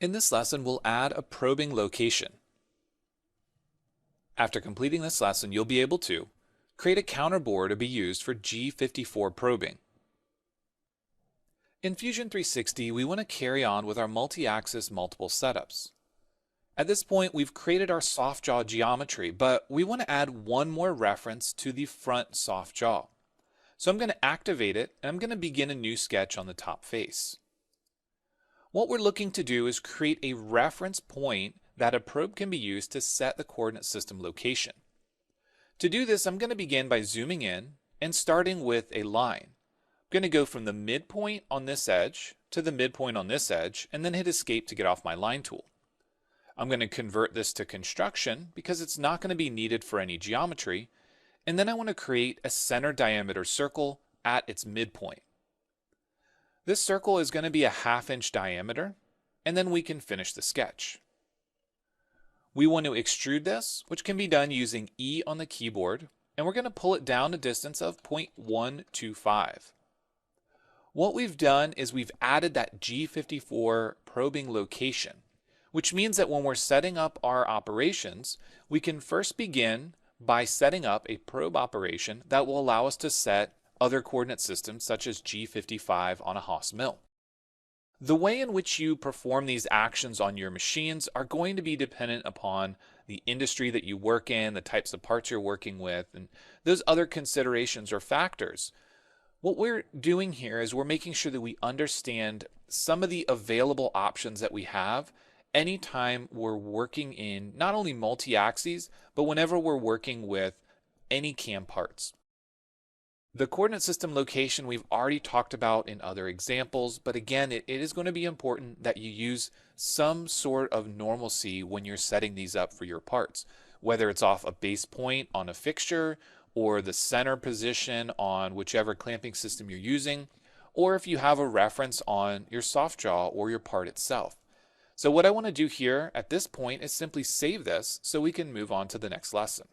In this lesson, we'll add a probing location. After completing this lesson, you'll be able to create a counterboard to be used for G54 probing. In Fusion 360, we want to carry on with our multi-axis multiple setups. At this point, we've created our soft jaw geometry, but we want to add one more reference to the front soft jaw. So I'm going to activate it, and I'm going to begin a new sketch on the top face. What we're looking to do is create a reference point that a probe can be used to set the coordinate system location. To do this, I'm going to begin by zooming in and starting with a line. I'm going to go from the midpoint on this edge to the midpoint on this edge, and then hit escape to get off my line tool. I'm going to convert this to construction because it's not going to be needed for any geometry, and then I want to create a center diameter circle at its midpoint. This circle is going to be a 1/2 inch diameter, and then we can finish the sketch. We want to extrude this, which can be done using E on the keyboard, and we're going to pull it down a distance of 0.125. What we've done is we've added that G54 probing location, which means that when we're setting up our operations, we can first begin by setting up a probe operation that will allow us to set other coordinate systems such as G55 on a Haas mill. The way in which you perform these actions on your machines are going to be dependent upon the industry that you work in, the types of parts you're working with, and those other considerations or factors. What we're doing here is we're making sure that we understand some of the available options that we have anytime we're working in not only multi-axes, but whenever we're working with any CAM parts. The coordinate system location we've already talked about in other examples, but again, it is going to be important that you use some sort of normalcy when you're setting these up for your parts, whether it's off a base point on a fixture or the center position on whichever clamping system you're using, or if you have a reference on your soft jaw or your part itself. So what I want to do here at this point is simply save this so we can move on to the next lesson.